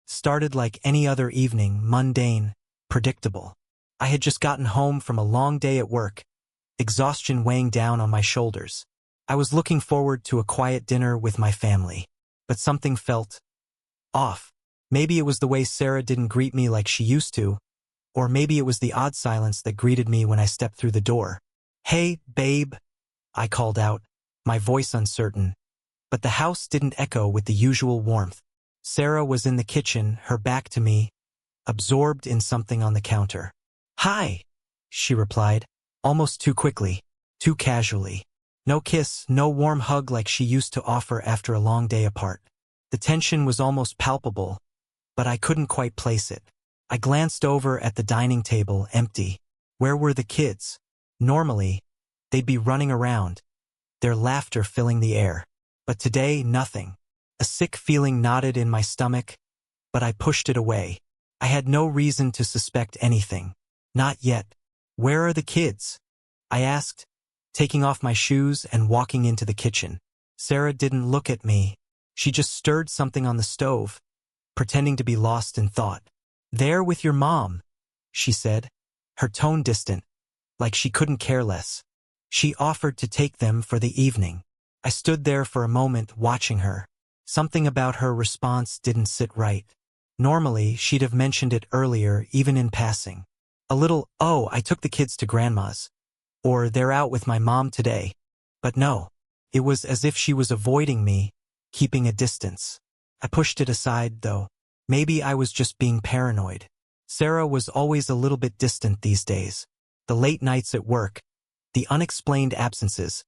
Started like any other evening, mundane, predictable. I had just gotten home from a long day at work, exhaustion weighing down on my shoulders. I was looking forward to a quiet dinner with my family, but something felt off. Maybe it was the way Sarah didn't greet me like she used to, or maybe it was the odd silence that greeted me when I stepped through the door. "Hey, babe," I called out, my voice uncertain, but the house didn't echo with the usual warmth. Sarah was in the kitchen, her back to me, absorbed in something on the counter. "Hi," she replied, almost too quickly, too casually. No kiss, no warm hug like she used to offer after a long day apart. The tension was almost palpable, but I couldn't quite place it. I glanced over at the dining table, empty. Where were the kids? Normally, they'd be running around, their laughter filling the air. But today, nothing. A sick feeling knotted in my stomach, but I pushed it away. I had no reason to suspect anything. Not yet. "Where are the kids?" I asked, taking off my shoes and walking into the kitchen. Sarah didn't look at me. She just stirred something on the stove, pretending to be lost in thought. "There with your mom," she said, her tone distant, like she couldn't care less. She offered to take them for the evening. I stood there for a moment watching her. Something about her response didn't sit right. Normally, she'd have mentioned it earlier, even in passing. A little, "Oh, I took the kids to grandma's," or "They're out with my mom today." But no, it was as if she was avoiding me, keeping a distance. I pushed it aside, though. Maybe I was just being paranoid. Sarah was always a little bit distant these days. The late nights at work, the unexplained absences,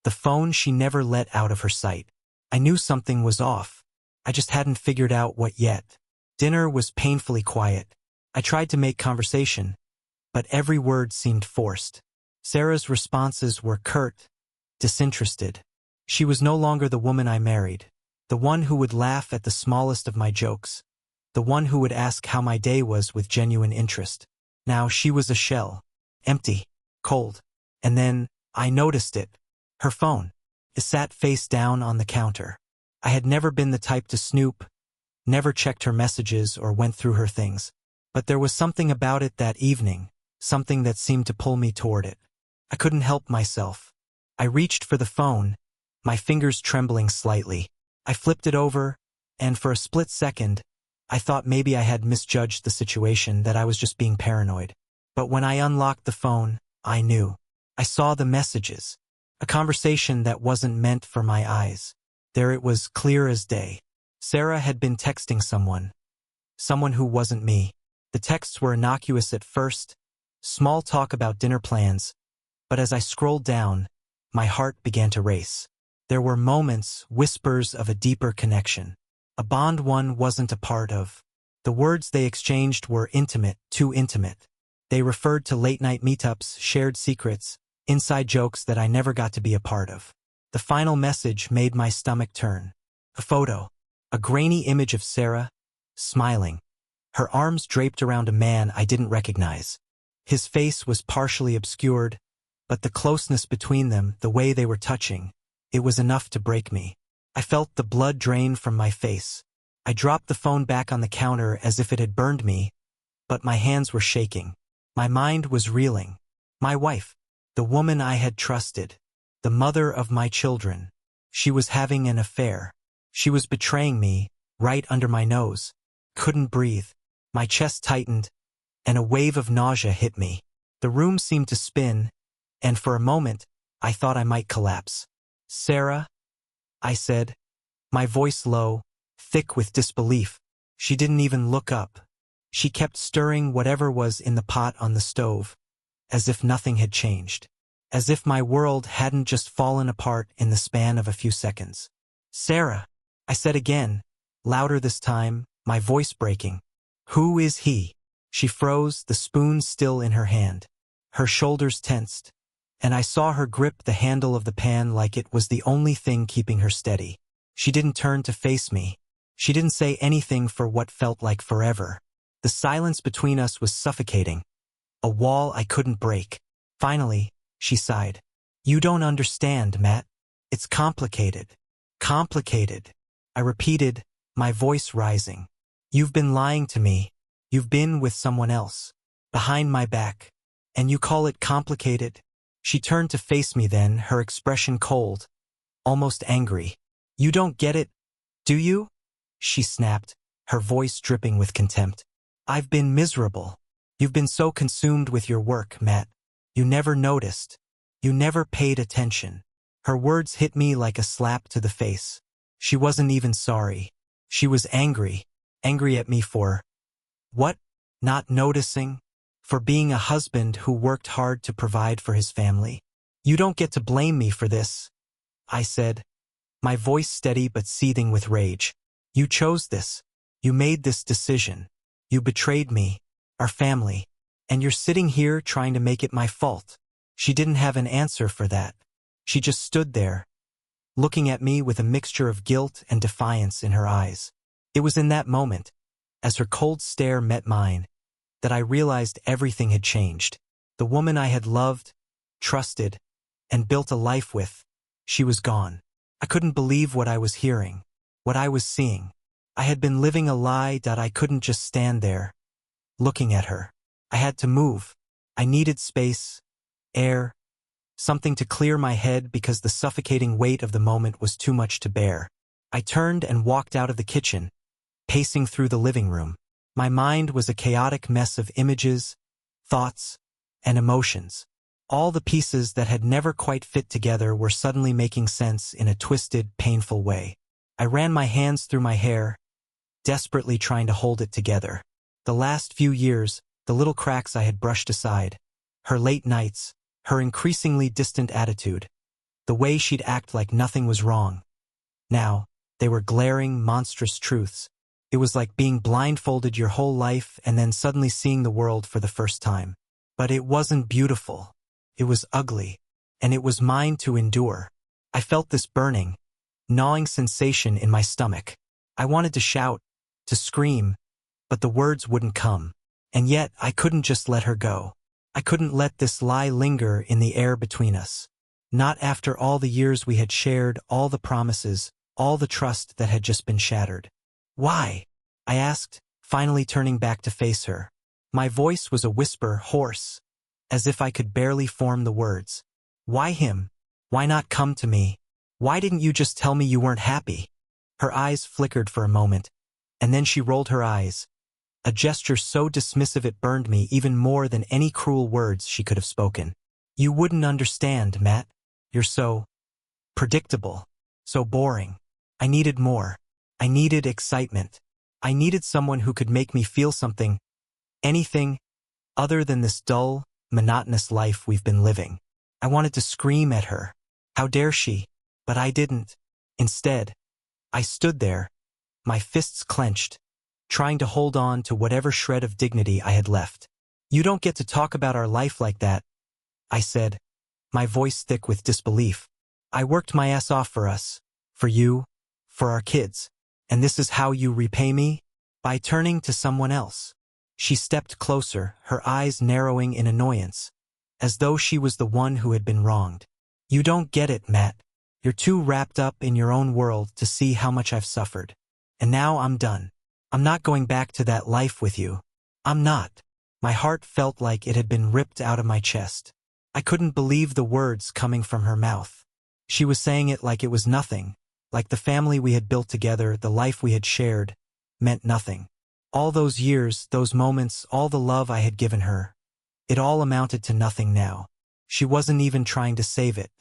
the phone she never let out of her sight. I knew something was off. I just hadn't figured out what yet. Dinner was painfully quiet. I tried to make conversation, but every word seemed forced. Sarah's responses were curt, disinterested. She was no longer the woman I married, the one who would laugh at the smallest of my jokes, the one who would ask how my day was with genuine interest. Now she was a shell, empty, cold. And then, I noticed it. Her phone. It sat face down on the counter. I had never been the type to snoop, never checked her messages or went through her things. But there was something about it that evening, something that seemed to pull me toward it. I couldn't help myself. I reached for the phone, my fingers trembling slightly. I flipped it over, and for a split second, I thought maybe I had misjudged the situation, that I was just being paranoid. But when I unlocked the phone, I knew. I saw the messages. A conversation that wasn't meant for my eyes. There it was, clear as day. Sarah had been texting someone who wasn't me. The texts were innocuous at first, small talk about dinner plans, but as I scrolled down, my heart began to race. There were moments, whispers of a deeper connection, a bond one wasn't a part of. The words they exchanged were intimate, too intimate. They referred to late-night meetups, shared secrets, inside jokes that I never got to be a part of. The final message made my stomach turn. A photo. A grainy image of Sarah, smiling. Her arms draped around a man I didn't recognize. His face was partially obscured, but the closeness between them, the way they were touching, it was enough to break me. I felt the blood drain from my face. I dropped the phone back on the counter as if it had burned me, but my hands were shaking. My mind was reeling. My wife. The woman I had trusted, the mother of my children. She was having an affair. She was betraying me, right under my nose. Couldn't breathe. My chest tightened, and a wave of nausea hit me. The room seemed to spin, and for a moment, I thought I might collapse. "Sarah," I said, my voice low, thick with disbelief. She didn't even look up. She kept stirring whatever was in the pot on the stove, as if nothing had changed. As if my world hadn't just fallen apart in the span of a few seconds. "Sarah," I said again, louder this time, my voice breaking. "Who is he?" She froze, the spoon still in her hand. Her shoulders tensed, and I saw her grip the handle of the pan like it was the only thing keeping her steady. She didn't turn to face me. She didn't say anything for what felt like forever. The silence between us was suffocating, a wall I couldn't break. Finally, she sighed. "You don't understand, Matt. It's complicated." "Complicated," I repeated, my voice rising. You've been lying to me. You've been with someone else. Behind my back. And you call it complicated? She turned to face me then, her expression cold, almost angry. You don't get it, do you? She snapped, her voice dripping with contempt. I've been miserable. You've been so consumed with your work, Matt. You never noticed. You never paid attention. Her words hit me like a slap to the face. She wasn't even sorry. She was angry. Angry at me for what? Not noticing? For being a husband who worked hard to provide for his family. You don't get to blame me for this, I said, my voice steady but seething with rage. You chose this. You made this decision. You betrayed me, our family, and you're sitting here trying to make it my fault. She didn't have an answer for that. She just stood there, looking at me with a mixture of guilt and defiance in her eyes. It was in that moment, as her cold stare met mine, that I realized everything had changed. The woman I had loved, trusted, and built a life with, she was gone. I couldn't believe what I was hearing, what I was seeing. I had been living a lie that I couldn't just stand there, looking at her. I had to move. I needed space, air, something to clear my head because the suffocating weight of the moment was too much to bear. I turned and walked out of the kitchen, pacing through the living room. My mind was a chaotic mess of images, thoughts, and emotions. All the pieces that had never quite fit together were suddenly making sense in a twisted, painful way. I ran my hands through my hair, desperately trying to hold it together. The last few years, the little cracks I had brushed aside, her late nights, her increasingly distant attitude, the way she'd act like nothing was wrong. Now, they were glaring, monstrous truths. It was like being blindfolded your whole life and then suddenly seeing the world for the first time. But it wasn't beautiful. It was ugly. And it was mine to endure. I felt this burning, gnawing sensation in my stomach. I wanted to shout, to scream, but the words wouldn't come. And yet, I couldn't just let her go. I couldn't let this lie linger in the air between us. Not after all the years we had shared, all the promises, all the trust that had just been shattered. Why? I asked, finally turning back to face her. My voice was a whisper, hoarse, as if I could barely form the words. Why him? Why not come to me? Why didn't you just tell me you weren't happy? Her eyes flickered for a moment, and then she rolled her eyes, a gesture so dismissive it burned me even more than any cruel words she could have spoken. You wouldn't understand, Matt. You're so predictable, so boring. I needed more. I needed excitement. I needed someone who could make me feel something, anything, other than this dull, monotonous life we've been living. I wanted to scream at her. How dare she? But I didn't. Instead, I stood there, my fists clenched, trying to hold on to whatever shred of dignity I had left. You don't get to talk about our life like that, I said, my voice thick with disbelief. I worked my ass off for us, for you, for our kids. And this is how you repay me? By turning to someone else. She stepped closer, her eyes narrowing in annoyance, as though she was the one who had been wronged. You don't get it, Matt. You're too wrapped up in your own world to see how much I've suffered. And now I'm done. I'm not going back to that life with you. I'm not. My heart felt like it had been ripped out of my chest. I couldn't believe the words coming from her mouth. She was saying it like it was nothing. Like the family we had built together, the life we had shared, meant nothing. All those years, those moments, all the love I had given her, it all amounted to nothing now. She wasn't even trying to save it.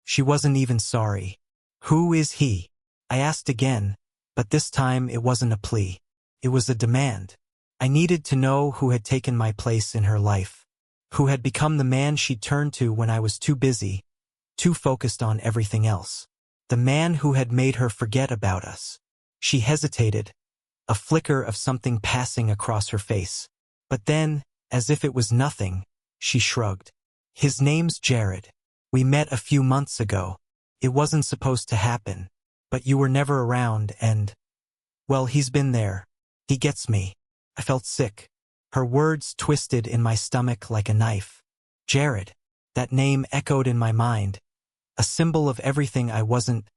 She wasn't even sorry. Who is he? I asked again, but this time it wasn't a plea. It was a demand. I needed to know who had taken my place in her life, who had become the man she'd turned to when I was too busy, too focused on everything else. The man who had made her forget about us. She hesitated, a flicker of something passing across her face. But then, as if it was nothing, she shrugged. His name's Jared. We met a few months ago. It wasn't supposed to happen. But you were never around and... Well, he's been there. He gets me. I felt sick. Her words twisted in my stomach like a knife. Jared. That name echoed in my mind. A symbol of everything I wasn't,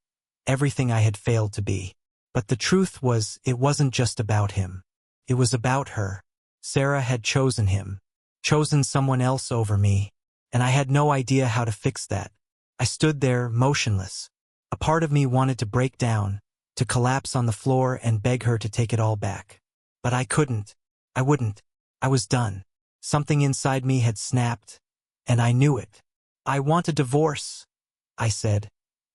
everything I had failed to be. But the truth was, it wasn't just about him. It was about her. Sarah had chosen him, chosen someone else over me, and I had no idea how to fix that. I stood there, motionless. A part of me wanted to break down, to collapse on the floor and beg her to take it all back. But I couldn't. I wouldn't. I was done. Something inside me had snapped, and I knew it. "I want a divorce," I said,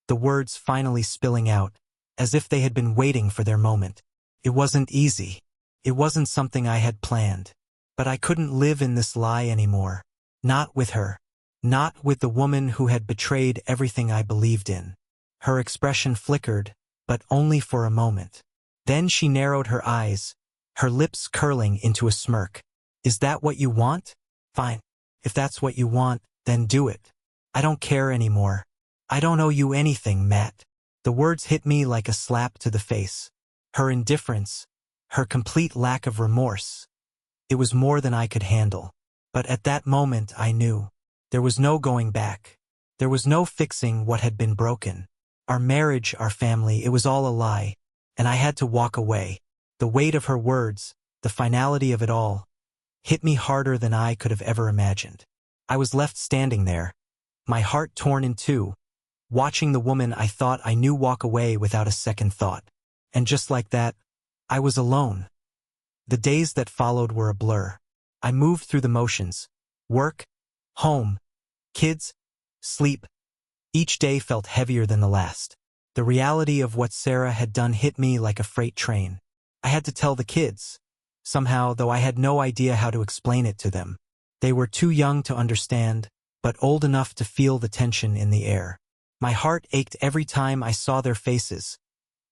the words finally spilling out, as if they had been waiting for their moment. It wasn't easy. It wasn't something I had planned. But I couldn't live in this lie anymore. Not with her. Not with the woman who had betrayed everything I believed in. Her expression flickered, but only for a moment. Then she narrowed her eyes, her lips curling into a smirk. "Is that what you want? Fine. If that's what you want, then do it. I don't care anymore. I don't owe you anything, Matt." The words hit me like a slap to the face. Her indifference, her complete lack of remorse. It was more than I could handle. But at that moment I knew. There was no going back. There was no fixing what had been broken. Our marriage, our family, it was all a lie. And I had to walk away. The weight of her words, the finality of it all, hit me harder than I could have ever imagined. I was left standing there, my heart torn in two, watching the woman I thought I knew walk away without a second thought. And just like that, I was alone. The days that followed were a blur. I moved through the motions. Work, home, kids, sleep. Each day felt heavier than the last. The reality of what Sarah had done hit me like a freight train. I had to tell the kids. Somehow, though I had no idea how to explain it to them. They were too young to understand, but old enough to feel the tension in the air. My heart ached every time I saw their faces,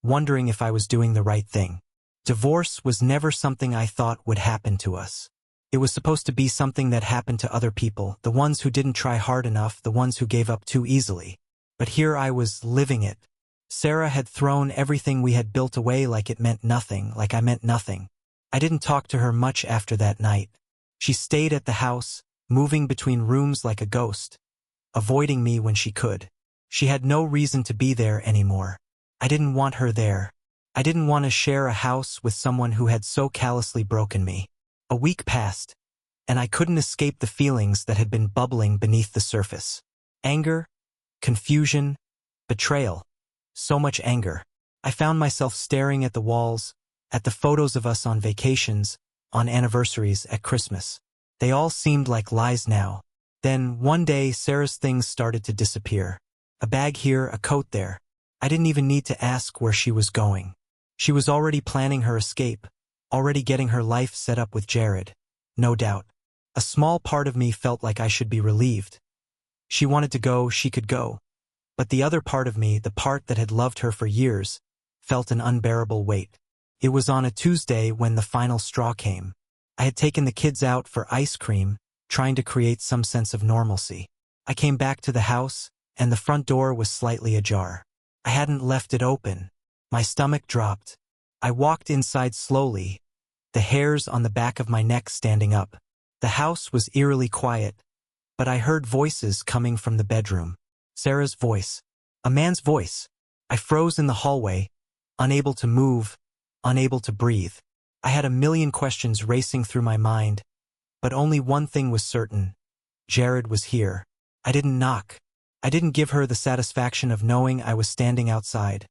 wondering if I was doing the right thing. Divorce was never something I thought would happen to us. It was supposed to be something that happened to other people, the ones who didn't try hard enough, the ones who gave up too easily. But here I was living it. Sarah had thrown everything we had built away like it meant nothing, like I meant nothing. I didn't talk to her much after that night. She stayed at the house, moving between rooms like a ghost, avoiding me when she could. She had no reason to be there anymore. I didn't want her there. I didn't want to share a house with someone who had so callously broken me. A week passed, and I couldn't escape the feelings that had been bubbling beneath the surface. Anger, confusion, betrayal. So much anger. I found myself staring at the walls, at the photos of us on vacations, on anniversaries, at Christmas. They all seemed like lies now. Then, one day, Sarah's things started to disappear. A bag here, a coat there. I didn't even need to ask where she was going. She was already planning her escape, already getting her life set up with Jared. No doubt. A small part of me felt like I should be relieved. She wanted to go, she could go. But the other part of me, the part that had loved her for years, felt an unbearable weight. It was on a Tuesday when the final straw came. I had taken the kids out for ice cream, trying to create some sense of normalcy. I came back to the house, and the front door was slightly ajar. I hadn't left it open. My stomach dropped. I walked inside slowly, the hairs on the back of my neck standing up. The house was eerily quiet, but I heard voices coming from the bedroom. Sarah's voice. A man's voice. I froze in the hallway, unable to move, unable to breathe. I had a million questions racing through my mind, but only one thing was certain. Jared was here. I didn't knock. I didn't give her the satisfaction of knowing I was standing outside,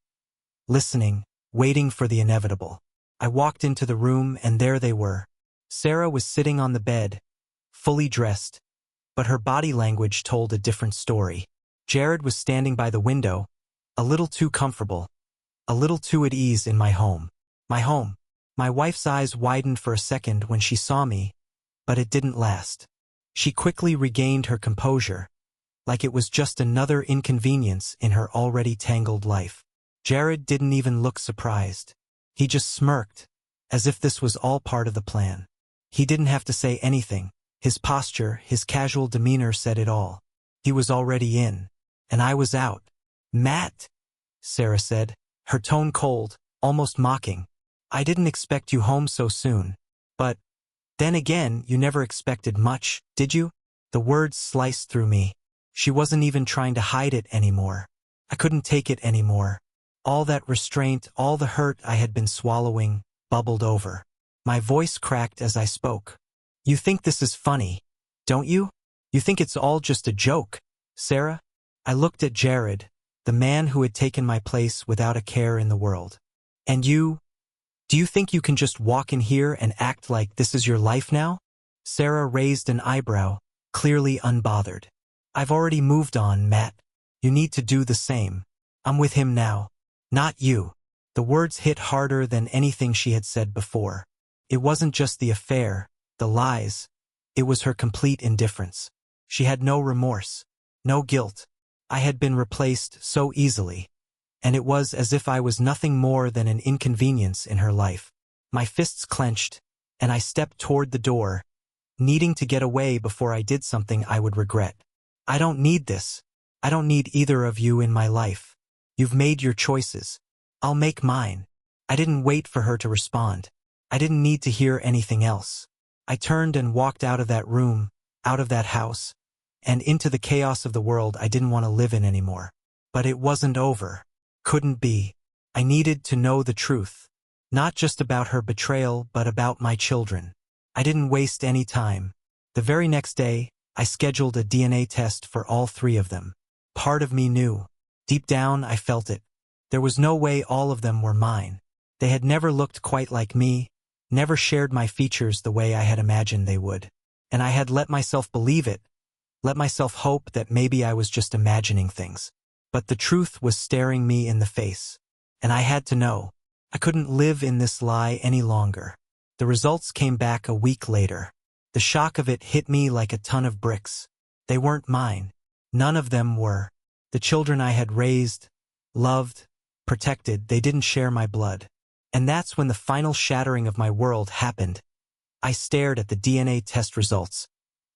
listening, waiting for the inevitable. I walked into the room, and there they were. Sarah was sitting on the bed, fully dressed, but her body language told a different story. Jared was standing by the window, a little too comfortable, a little too at ease in my home. My home. My wife's eyes widened for a second when she saw me, but it didn't last. She quickly regained her composure, like it was just another inconvenience in her already tangled life. Jared didn't even look surprised. He just smirked, as if this was all part of the plan. He didn't have to say anything. His posture, his casual demeanor said it all. He was already in, and I was out. "Matt," Sarah said, her tone cold, almost mocking. "I didn't expect you home so soon. But then again, you never expected much, did you?" The words sliced through me. She wasn't even trying to hide it anymore. I couldn't take it anymore. All that restraint, all the hurt I had been swallowing, bubbled over. My voice cracked as I spoke. You think this is funny, don't you? You think it's all just a joke, Sarah? I looked at Jared, the man who had taken my place without a care in the world. And you? Do you think you can just walk in here and act like this is your life now? Sarah raised an eyebrow, clearly unbothered. I've already moved on, Matt. You need to do the same. I'm with him now. Not you. The words hit harder than anything she had said before. It wasn't just the affair, the lies. It was her complete indifference. She had no remorse, no guilt. I had been replaced so easily, and it was as if I was nothing more than an inconvenience in her life. My fists clenched, and I stepped toward the door, needing to get away before I did something I would regret. I don't need this. I don't need either of you in my life. You've made your choices. I'll make mine. I didn't wait for her to respond. I didn't need to hear anything else. I turned and walked out of that room, out of that house, and into the chaos of the world I didn't want to live in anymore. But it wasn't over. Couldn't be. I needed to know the truth. Not just about her betrayal, but about my children. I didn't waste any time. The very next day, I scheduled a DNA test for all three of them. Part of me knew. Deep down, I felt it. There was no way all of them were mine. They had never looked quite like me, never shared my features the way I had imagined they would. And I had let myself believe it, let myself hope that maybe I was just imagining things. But the truth was staring me in the face. And I had to know. I couldn't live in this lie any longer. The results came back a week later. The shock of it hit me like a ton of bricks. They weren't mine. None of them were. The children I had raised, loved, protected, they didn't share my blood. And that's when the final shattering of my world happened. I stared at the DNA test results,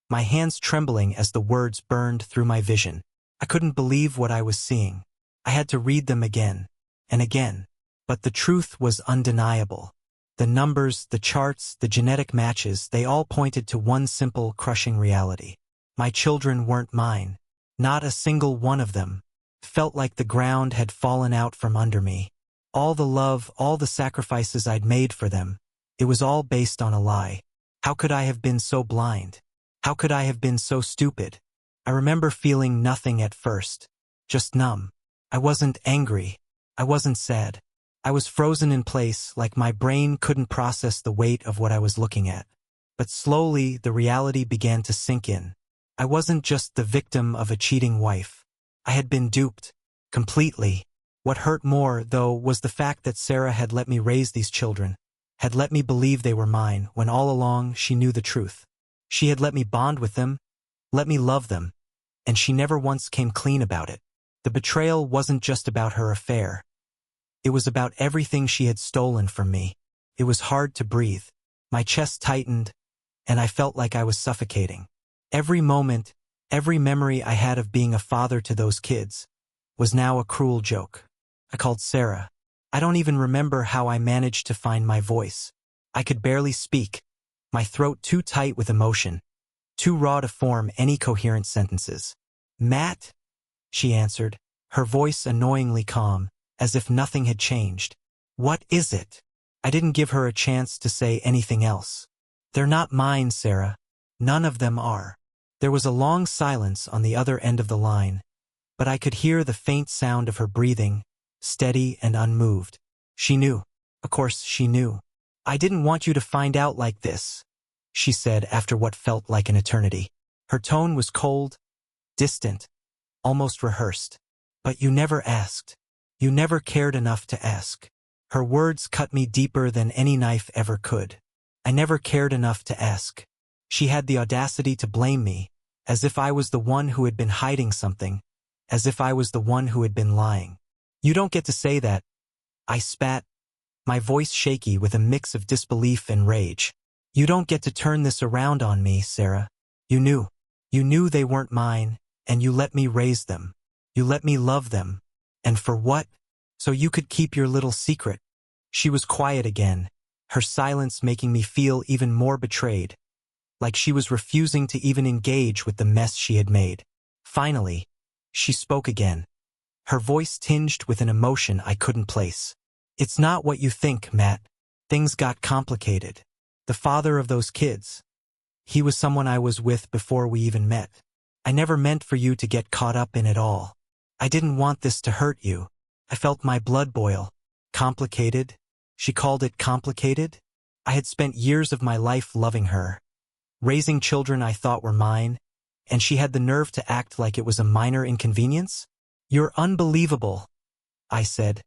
my hands trembling as the words burned through my vision. I couldn't believe what I was seeing. I had to read them again and again. But the truth was undeniable. The numbers, the charts, the genetic matches, they all pointed to one simple, crushing reality. My children weren't mine. Not a single one of them. Felt like the ground had fallen out from under me. All the love, all the sacrifices I'd made for them, it was all based on a lie. How could I have been so blind? How could I have been so stupid? I remember feeling nothing at first, just numb. I wasn't angry. I wasn't sad. I was frozen in place, like my brain couldn't process the weight of what I was looking at. But slowly, the reality began to sink in. I wasn't just the victim of a cheating wife. I had been duped. Completely. What hurt more, though, was the fact that Sarah had let me raise these children, had let me believe they were mine, when all along she knew the truth. She had let me bond with them, let me love them, and she never once came clean about it. The betrayal wasn't just about her affair. It was about everything she had stolen from me. It was hard to breathe. My chest tightened, and I felt like I was suffocating. Every moment, every memory I had of being a father to those kids was now a cruel joke. I called Sarah. I don't even remember how I managed to find my voice. I could barely speak, my throat too tight with emotion, too raw to form any coherent sentences. "Matt," she answered, her voice annoyingly calm, as if nothing had changed. "What is it?" I didn't give her a chance to say anything else. "They're not mine, Sarah. None of them are." There was a long silence on the other end of the line, but I could hear the faint sound of her breathing, steady and unmoved. She knew. Of course she knew. "I didn't want you to find out like this," she said after what felt like an eternity. Her tone was cold, distant, almost rehearsed. "But you never asked. You never cared enough to ask." Her words cut me deeper than any knife ever could. I never cared enough to ask. She had the audacity to blame me, as if I was the one who had been hiding something, as if I was the one who had been lying. "You don't get to say that," I spat, my voice shaky with a mix of disbelief and rage. "You don't get to turn this around on me, Sarah. You knew. You knew they weren't mine, and you let me raise them. You let me love them. And for what? So you could keep your little secret." She was quiet again, her silence making me feel even more betrayed, like she was refusing to even engage with the mess she had made. Finally, she spoke again, her voice tinged with an emotion I couldn't place. "It's not what you think, Matt. Things got complicated. The father of those kids. He was someone I was with before we even met. I never meant for you to get caught up in it all. I didn't want this to hurt you. I felt my blood boil. Complicated? She called it complicated? I had spent years of my life loving her, raising children I thought were mine, and she had the nerve to act like it was a minor inconvenience? You're unbelievable, I said,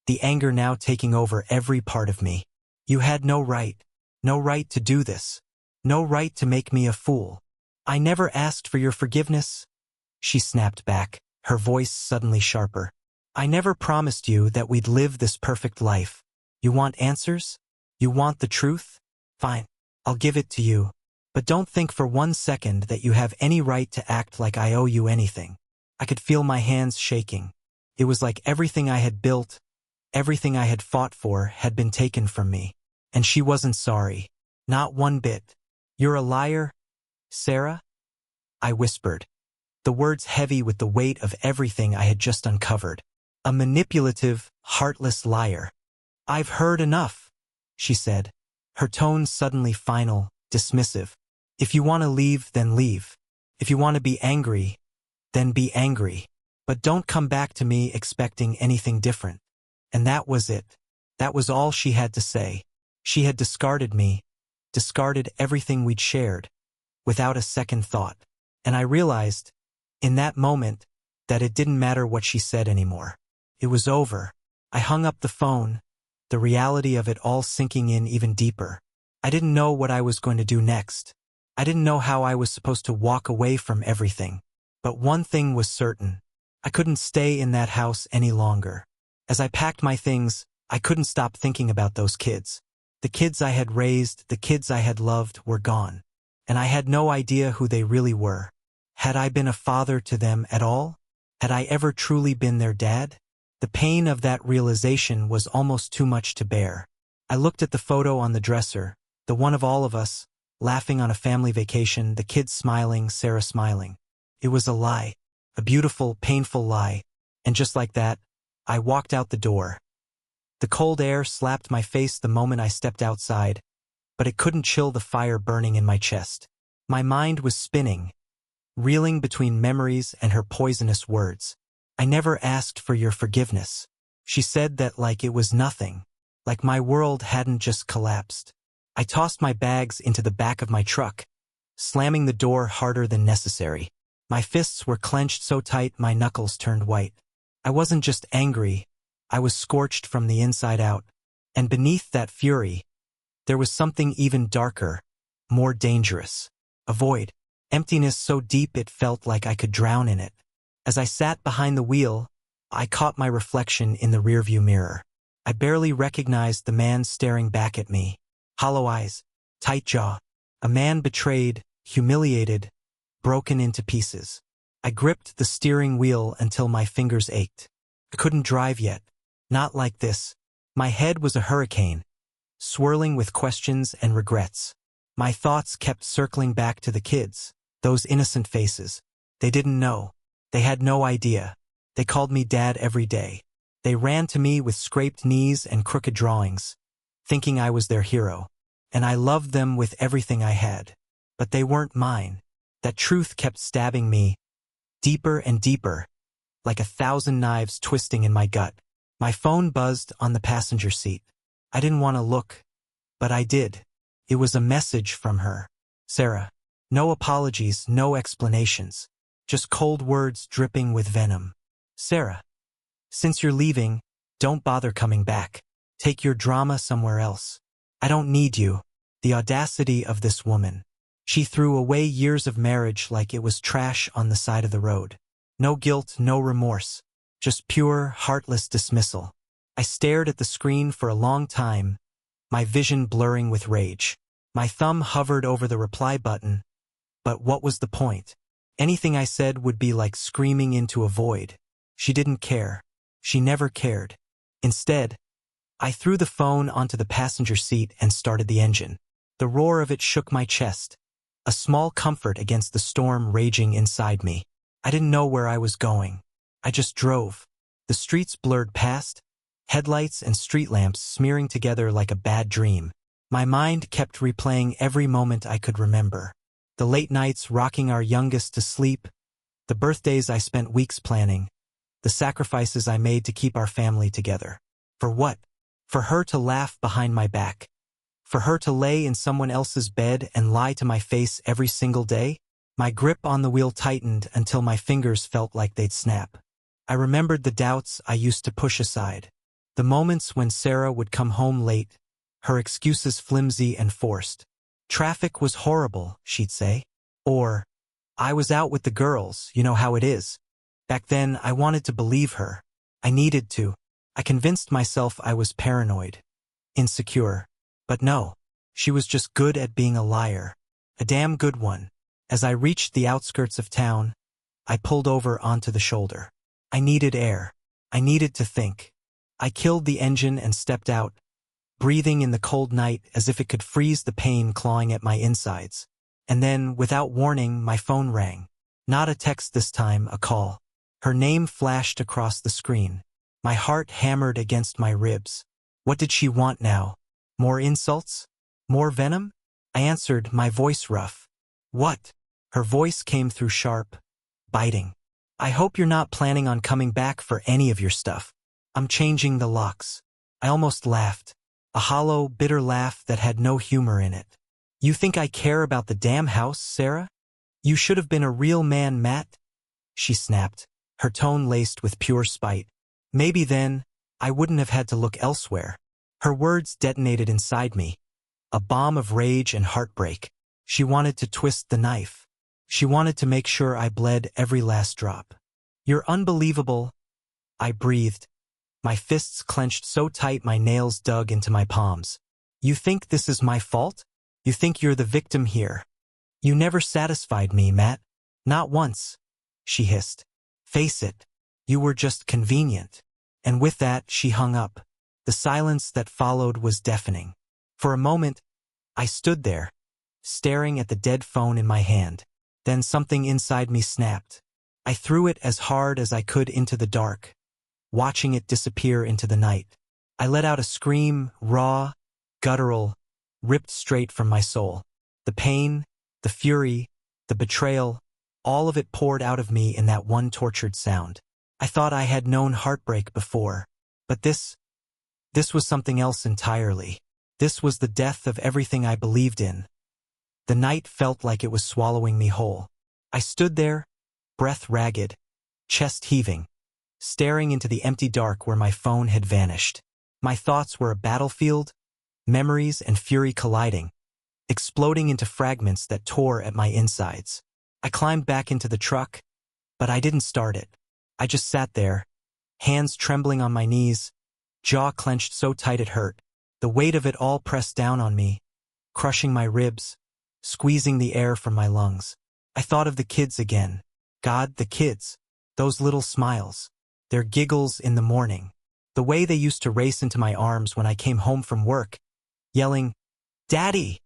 the anger now taking over every part of me. You had no right to do this, no right to make me a fool. I never asked for your forgiveness, she snapped back, her voice suddenly sharper. I never promised you that we'd live this perfect life. You want answers? You want the truth? Fine, I'll give it to you. But don't think for 1 second that you have any right to act like I owe you anything. I could feel my hands shaking. It was like everything I had built, everything I had fought for had been taken from me. And she wasn't sorry. Not one bit. You're a liar, Sarah? I whispered, the words heavy with the weight of everything I had just uncovered. A manipulative, heartless liar. I've heard enough, she said, her tone suddenly final, dismissive. If you want to leave, then leave. If you want to be angry, then be angry. But don't come back to me expecting anything different. And that was it. That was all she had to say. She had discarded me, discarded everything we'd shared, without a second thought. And I realized, in that moment, that it didn't matter what she said anymore. It was over. I hung up the phone, the reality of it all sinking in even deeper. I didn't know what I was going to do next. I didn't know how I was supposed to walk away from everything. But one thing was certain. I couldn't stay in that house any longer. As I packed my things, I couldn't stop thinking about those kids. The kids I had raised, the kids I had loved, were gone. And I had no idea who they really were. Had I been a father to them at all? Had I ever truly been their dad? The pain of that realization was almost too much to bear. I looked at the photo on the dresser, the one of all of us, laughing on a family vacation, the kids smiling, Sarah smiling. It was a lie, a beautiful, painful lie, and just like that, I walked out the door. The cold air slapped my face the moment I stepped outside, but it couldn't chill the fire burning in my chest. My mind was spinning, reeling between memories and her poisonous words. I never asked for your forgiveness. She said that like it was nothing, like my world hadn't just collapsed. I tossed my bags into the back of my truck, slamming the door harder than necessary. My fists were clenched so tight my knuckles turned white. I wasn't just angry, I was scorched from the inside out. And beneath that fury, there was something even darker, more dangerous. A void, emptiness so deep it felt like I could drown in it. As I sat behind the wheel, I caught my reflection in the rearview mirror. I barely recognized the man staring back at me. Hollow eyes, tight jaw. A man betrayed, humiliated, broken into pieces. I gripped the steering wheel until my fingers ached. I couldn't drive yet. Not like this. My head was a hurricane, swirling with questions and regrets. My thoughts kept circling back to the kids, those innocent faces. They didn't know. They had no idea. They called me Dad every day. They ran to me with scraped knees and crooked drawings, thinking I was their hero. And I loved them with everything I had. But they weren't mine. That truth kept stabbing me, deeper and deeper, like 1,000 knives twisting in my gut. My phone buzzed on the passenger seat. I didn't want to look, but I did. It was a message from her. Sarah. No apologies, no explanations. Just cold words dripping with venom. Sarah. Since you're leaving, don't bother coming back. Take your drama somewhere else. I don't need you. The audacity of this woman. She threw away years of marriage like it was trash on the side of the road. No guilt, no remorse. Just pure, heartless dismissal. I stared at the screen for a long time, my vision blurring with rage. My thumb hovered over the reply button, but what was the point? Anything I said would be like screaming into a void. She didn't care. She never cared. Instead, I threw the phone onto the passenger seat and started the engine. The roar of it shook my chest, a small comfort against the storm raging inside me. I didn't know where I was going. I just drove. The streets blurred past, headlights and street lamps smearing together like a bad dream. My mind kept replaying every moment I could remember. The late nights rocking our youngest to sleep, the birthdays I spent weeks planning, the sacrifices I made to keep our family together. For what? For her to laugh behind my back. For her to lay in someone else's bed and lie to my face every single day? My grip on the wheel tightened until my fingers felt like they'd snap. I remembered the doubts I used to push aside. The moments when Sarah would come home late, her excuses flimsy and forced. Traffic was horrible, she'd say. Or, I was out with the girls, you know how it is. Back then, I wanted to believe her. I needed to. I convinced myself I was paranoid, insecure. But no, she was just good at being a liar. A damn good one. As I reached the outskirts of town, I pulled over onto the shoulder. I needed air. I needed to think. I killed the engine and stepped out, breathing in the cold night as if it could freeze the pain clawing at my insides. And then, without warning, my phone rang. Not a text this time, a call. Her name flashed across the screen. My heart hammered against my ribs. What did she want now? More insults? More venom? I answered, my voice rough. What? Her voice came through sharp, biting. I hope you're not planning on coming back for any of your stuff. I'm changing the locks. I almost laughed. A hollow, bitter laugh that had no humor in it. You think I care about the damn house, Sarah? You should have been a real man, Matt. She snapped, her tone laced with pure spite. Maybe then, I wouldn't have had to look elsewhere. Her words detonated inside me. A bomb of rage and heartbreak. She wanted to twist the knife. She wanted to make sure I bled every last drop. You're unbelievable, I breathed. My fists clenched so tight my nails dug into my palms. You think this is my fault? You think you're the victim here? You never satisfied me, Matt. Not once, she hissed. Face it, you were just convenient. And with that, she hung up. The silence that followed was deafening. For a moment, I stood there, staring at the dead phone in my hand. Then something inside me snapped. I threw it as hard as I could into the dark, watching it disappear into the night. I let out a scream, raw, guttural, ripped straight from my soul. The pain, the fury, the betrayal, all of it poured out of me in that one tortured sound. I thought I had known heartbreak before, but this was something else entirely. This was the death of everything I believed in. The night felt like it was swallowing me whole. I stood there, breath ragged, chest heaving, staring into the empty dark where my phone had vanished. My thoughts were a battlefield, memories and fury colliding, exploding into fragments that tore at my insides. I climbed back into the truck, but I didn't start it. I just sat there, hands trembling on my knees, jaw clenched so tight it hurt. The weight of it all pressed down on me, crushing my ribs, squeezing the air from my lungs. I thought of the kids again. God, the kids. Those little smiles. Their giggles in the morning. The way they used to race into my arms when I came home from work, yelling, "Daddy!"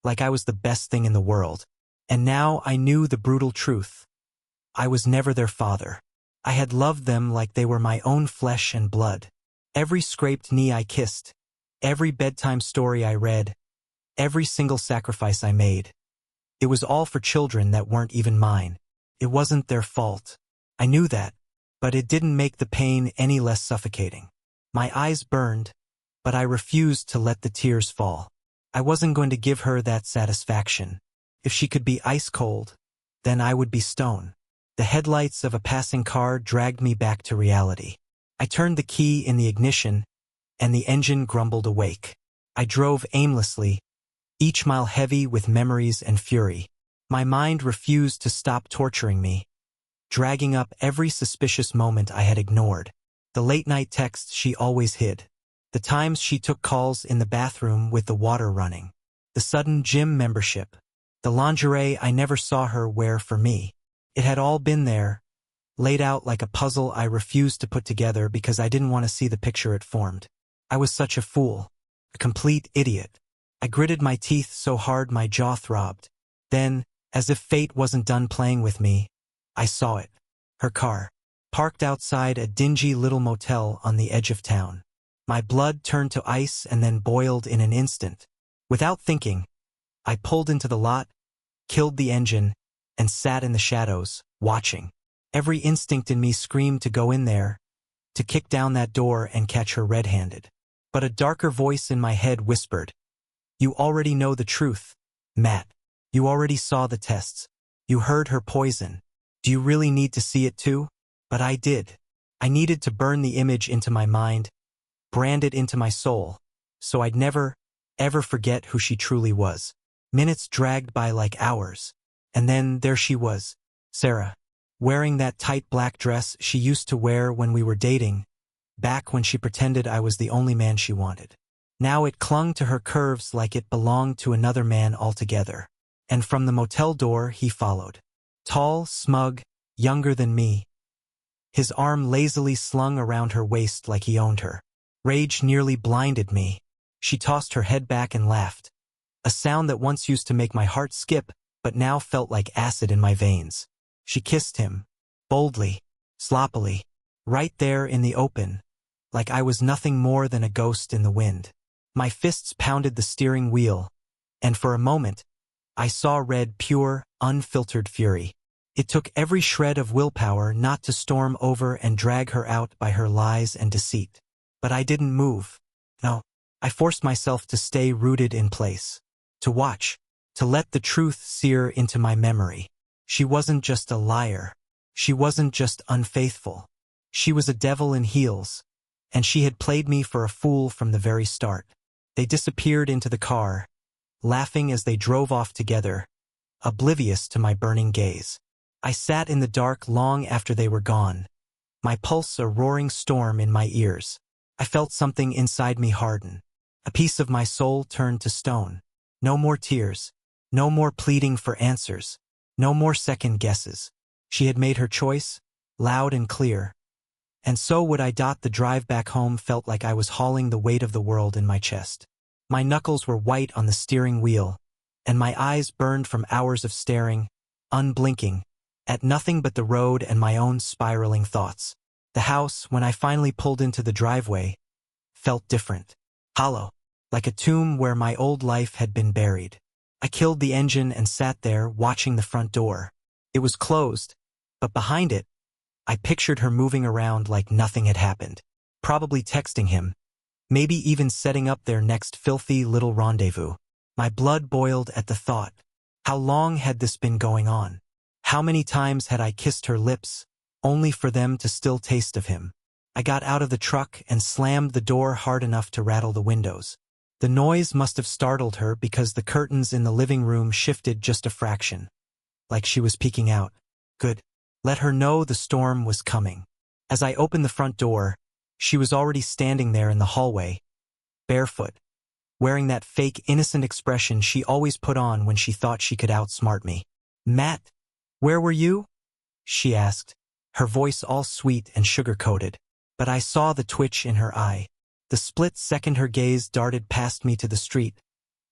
like I was the best thing in the world. And now I knew the brutal truth. I was never their father. I had loved them like they were my own flesh and blood. Every scraped knee I kissed, every bedtime story I read, every single sacrifice I made. It was all for children that weren't even mine. It wasn't their fault. I knew that, but it didn't make the pain any less suffocating. My eyes burned, but I refused to let the tears fall. I wasn't going to give her that satisfaction. If she could be ice cold, then I would be stone. The headlights of a passing car dragged me back to reality. I turned the key in the ignition, and the engine grumbled awake. I drove aimlessly, each mile heavy with memories and fury. My mind refused to stop torturing me, dragging up every suspicious moment I had ignored. The late-night texts she always hid. The times she took calls in the bathroom with the water running. The sudden gym membership. The lingerie I never saw her wear for me. It had all been there, laid out like a puzzle I refused to put together because I didn't want to see the picture it formed. I was such a fool, a complete idiot. I gritted my teeth so hard my jaw throbbed. Then, as if fate wasn't done playing with me, I saw it. Her car, parked outside a dingy little motel on the edge of town. My blood turned to ice and then boiled in an instant. Without thinking, I pulled into the lot, killed the engine, and sat in the shadows, watching. Every instinct in me screamed to go in there, to kick down that door and catch her red-handed. But a darker voice in my head whispered, "You already know the truth, Matt. You already saw the tests. You heard her poison. Do you really need to see it too?" But I did. I needed to burn the image into my mind, brand it into my soul, so I'd never, ever forget who she truly was. Minutes dragged by like hours, and then there she was, Sarah, wearing that tight black dress she used to wear when we were dating, back when she pretended I was the only man she wanted. Now it clung to her curves like it belonged to another man altogether. And from the motel door he followed. Tall, smug, younger than me. His arm lazily slung around her waist like he owned her. Rage nearly blinded me. She tossed her head back and laughed. A sound that once used to make my heart skip, but now felt like acid in my veins. She kissed him, boldly, sloppily, right there in the open, like I was nothing more than a ghost in the wind. My fists pounded the steering wheel, and for a moment, I saw red, pure, unfiltered fury. It took every shred of willpower not to storm over and drag her out by her lies and deceit. But I didn't move. No, I forced myself to stay rooted in place. To watch, to let the truth sear into my memory. She wasn't just a liar. She wasn't just unfaithful. She was a devil in heels, and she had played me for a fool from the very start. They disappeared into the car, laughing as they drove off together, oblivious to my burning gaze. I sat in the dark long after they were gone, my pulse a roaring storm in my ears. I felt something inside me harden. A piece of my soul turned to stone. No more tears. No more pleading for answers. No more second guesses. She had made her choice, loud and clear. And so would I. The drive back home felt like I was hauling the weight of the world in my chest. My knuckles were white on the steering wheel, and my eyes burned from hours of staring, unblinking, at nothing but the road and my own spiraling thoughts. The house, when I finally pulled into the driveway, felt different. Hollow, like a tomb where my old life had been buried. I killed the engine and sat there watching the front door. It was closed, but behind it, I pictured her moving around like nothing had happened. Probably texting him. Maybe even setting up their next filthy little rendezvous. My blood boiled at the thought. How long had this been going on? How many times had I kissed her lips, only for them to still taste of him? I got out of the truck and slammed the door hard enough to rattle the windows. The noise must have startled her because the curtains in the living room shifted just a fraction. Like she was peeking out. Good. Let her know the storm was coming. As I opened the front door, she was already standing there in the hallway, barefoot, wearing that fake innocent expression she always put on when she thought she could outsmart me. "Matt, where were you?" she asked, her voice all sweet and sugar-coated. But I saw the twitch in her eye. The split second her gaze darted past me to the street,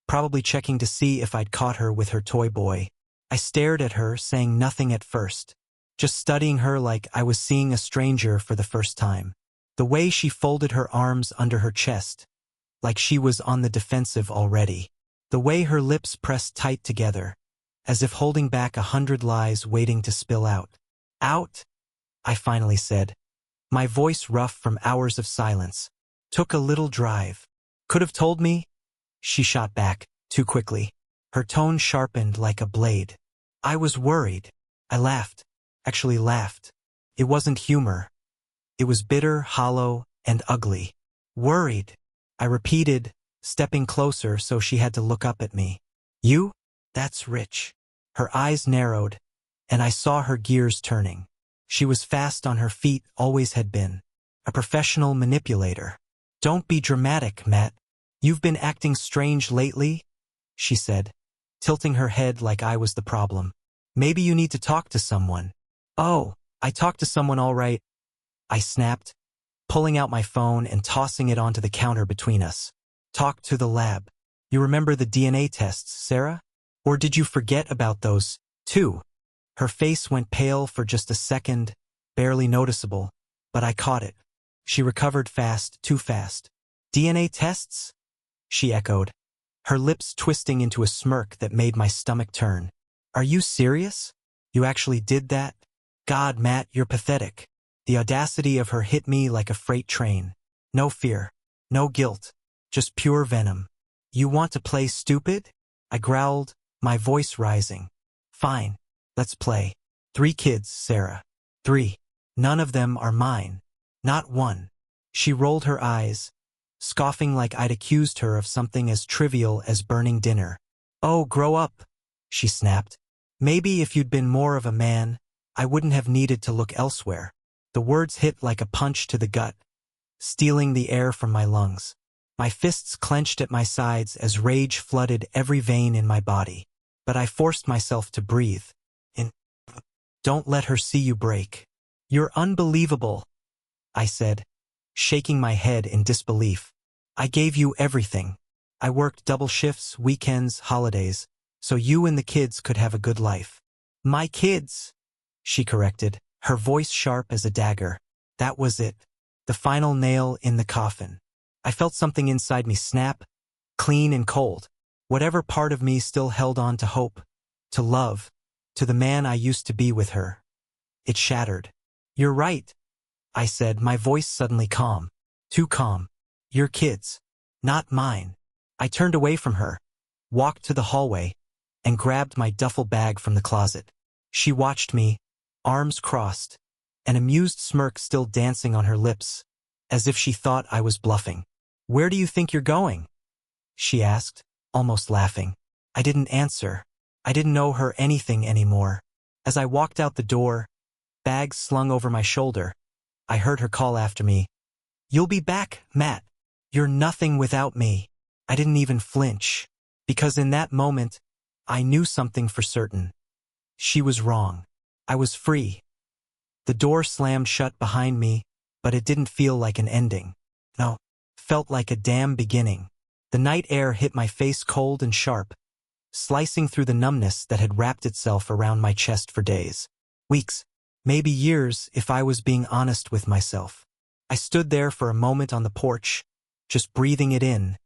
probably checking to see if I'd caught her with her toy boy. I stared at her, saying nothing at first, just studying her like I was seeing a stranger for the first time. The way she folded her arms under her chest, like she was on the defensive already. The way her lips pressed tight together, as if holding back 100 lies waiting to spill out. "Out," I finally said, my voice rough from hours of silence. "Took a little drive. Could have told me?" She shot back, too quickly. Her tone sharpened like a blade. "I was worried." I laughed. Actually laughed. It wasn't humor. It was bitter, hollow, and ugly. "Worried," I repeated, stepping closer so she had to look up at me. "You? That's rich." Her eyes narrowed, and I saw her gears turning. She was fast on her feet, always had been. A professional manipulator. "Don't be dramatic, Matt. You've been acting strange lately," she said, tilting her head like I was the problem. "Maybe you need to talk to someone." "Oh, I talked to someone all right," I snapped, pulling out my phone and tossing it onto the counter between us. "Talk to the lab. You remember the DNA tests, Sarah? Or did you forget about those, too?" Her face went pale for just a second, barely noticeable, but I caught it. She recovered fast, too fast. "DNA tests?" she echoed, her lips twisting into a smirk that made my stomach turn. Are you serious? You actually did that? God, Matt, you're pathetic. The audacity of her hit me like a freight train. No fear. No guilt. Just pure venom. You want to play stupid? I growled, my voice rising. Fine. Let's play. 3 kids, Sarah. 3. None of them are mine. Not one. She rolled her eyes, scoffing like I'd accused her of something as trivial as burning dinner. Oh, grow up, she snapped. Maybe if you'd been more of a man, I wouldn't have needed to look elsewhere. The words hit like a punch to the gut, stealing the air from my lungs. My fists clenched at my sides as rage flooded every vein in my body. But I forced myself to breathe. Don't let her see you break. You're unbelievable, I said, shaking my head in disbelief. I gave you everything. I worked double shifts, weekends, holidays, so you and the kids could have a good life. My kids, she corrected, her voice sharp as a dagger. That was it. The final nail in the coffin. I felt something inside me snap, clean and cold. Whatever part of me still held on to hope, to love, to the man I used to be with her. It shattered. You're right, I said, my voice suddenly calm. Too calm. Your kids, not mine. I turned away from her, walked to the hallway, and grabbed my duffel bag from the closet. She watched me, arms crossed, an amused smirk still dancing on her lips, as if she thought I was bluffing. Where do you think you're going? She asked, almost laughing. I didn't answer. I didn't owe her anything anymore. As I walked out the door, bag slung over my shoulder, I heard her call after me. You'll be back, Matt. You're nothing without me. I didn't even flinch, because in that moment, I knew something for certain. She was wrong. I was free. The door slammed shut behind me, but it didn't feel like an ending. No, felt like a damn beginning. The night air hit my face cold and sharp, slicing through the numbness that had wrapped itself around my chest for days. Weeks, maybe years if I was being honest with myself. I stood there for a moment on the porch, just breathing it in,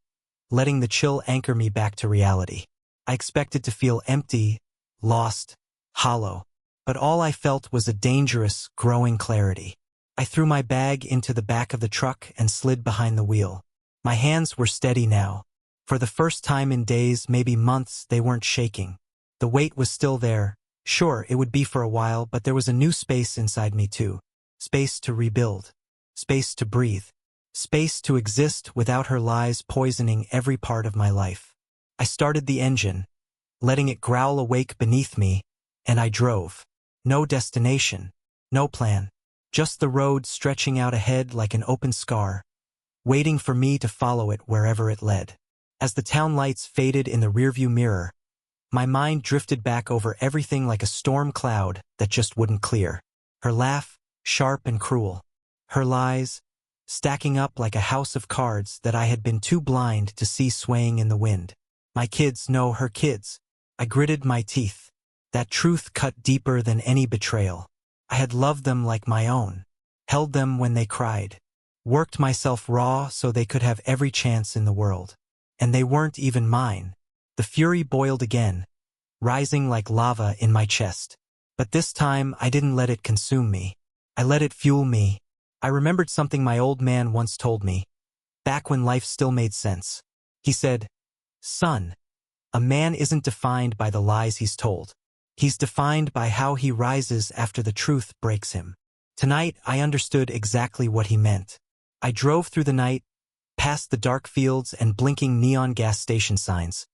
letting the chill anchor me back to reality. I expected to feel empty, lost, hollow, but all I felt was a dangerous, growing clarity. I threw my bag into the back of the truck and slid behind the wheel. My hands were steady now. For the first time in days, maybe months, they weren't shaking. The weight was still there. Sure, it would be for a while, but there was a new space inside me too. Space to rebuild. Space to breathe. Space to exist without her lies poisoning every part of my life. I started the engine, letting it growl awake beneath me, and I drove. No destination, no plan, just the road stretching out ahead like an open scar, waiting for me to follow it wherever it led. As the town lights faded in the rearview mirror, my mind drifted back over everything like a storm cloud that just wouldn't clear. Her laugh, sharp and cruel. Her lies, stacking up like a house of cards that I had been too blind to see swaying in the wind. My kids know her kids. I gritted my teeth. That truth cut deeper than any betrayal. I had loved them like my own, held them when they cried, worked myself raw so they could have every chance in the world. And they weren't even mine. The fury boiled again, rising like lava in my chest. But this time I didn't let it consume me. I let it fuel me. I remembered something my old man once told me, back when life still made sense. He said, "Son, a man isn't defined by the lies he's told. He's defined by how he rises after the truth breaks him." Tonight, I understood exactly what he meant. I drove through the night, past the dark fields and blinking neon gas station signs,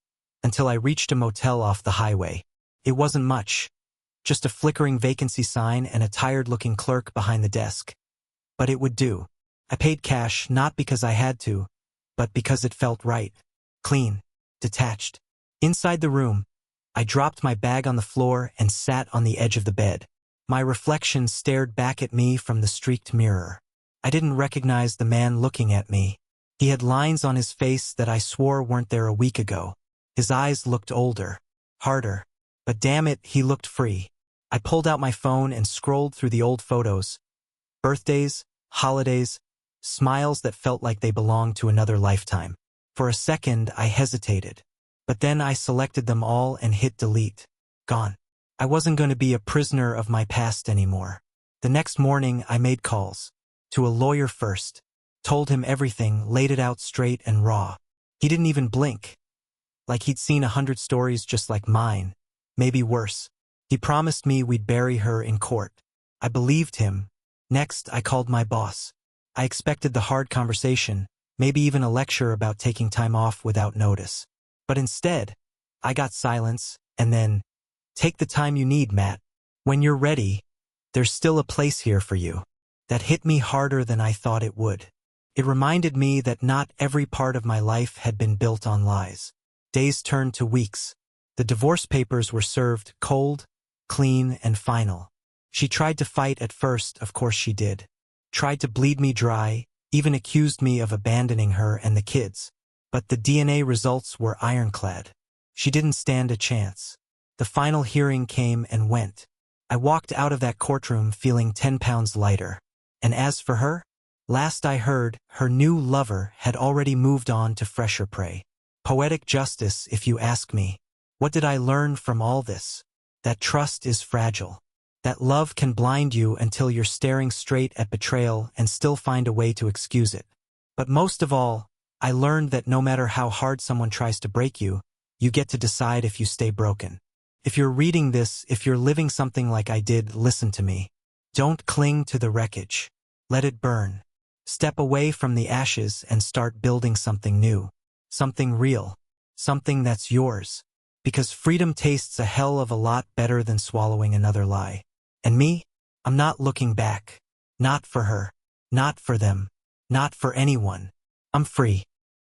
until I reached a motel off the highway. It wasn't much, just a flickering vacancy sign and a tired-looking clerk behind the desk. But it would do. I paid cash not because I had to, but because it felt right. Clean, detached. Inside the room, I dropped my bag on the floor and sat on the edge of the bed. My reflection stared back at me from the streaked mirror. I didn't recognize the man looking at me. He had lines on his face that I swore weren't there a week ago. His eyes looked older, harder, but damn it, he looked free. I pulled out my phone and scrolled through the old photos. Birthdays, holidays, smiles that felt like they belonged to another lifetime. For a second, I hesitated. But then I selected them all and hit delete. Gone. I wasn't going to be a prisoner of my past anymore. The next morning, I made calls. To a lawyer first. Told him everything, laid it out straight and raw. He didn't even blink. Like he'd seen 100 stories just like mine. Maybe worse. He promised me we'd bury her in court. I believed him. Next, I called my boss. I expected the hard conversation, maybe even a lecture about taking time off without notice. But instead, I got silence, and then, "Take the time you need, Matt. When you're ready, there's still a place here for you." That hit me harder than I thought it would. It reminded me that not every part of my life had been built on lies. Days turned to weeks. The divorce papers were served cold, clean, and final. She tried to fight at first, of course she did. Tried to bleed me dry, even accused me of abandoning her and the kids. But the DNA results were ironclad. She didn't stand a chance. The final hearing came and went. I walked out of that courtroom feeling 10 pounds lighter. And as for her, last I heard, her new lover had already moved on to fresher prey. Poetic justice, if you ask me. What did I learn from all this? That trust is fragile. That love can blind you until you're staring straight at betrayal and still find a way to excuse it. But most of all, I learned that no matter how hard someone tries to break you, you get to decide if you stay broken. If you're reading this, if you're living something like I did, listen to me. Don't cling to the wreckage. Let it burn. Step away from the ashes and start building something new. Something real. Something that's yours. Because freedom tastes a hell of a lot better than swallowing another lie. And me? I'm not looking back. Not for her. Not for them. Not for anyone. I'm free.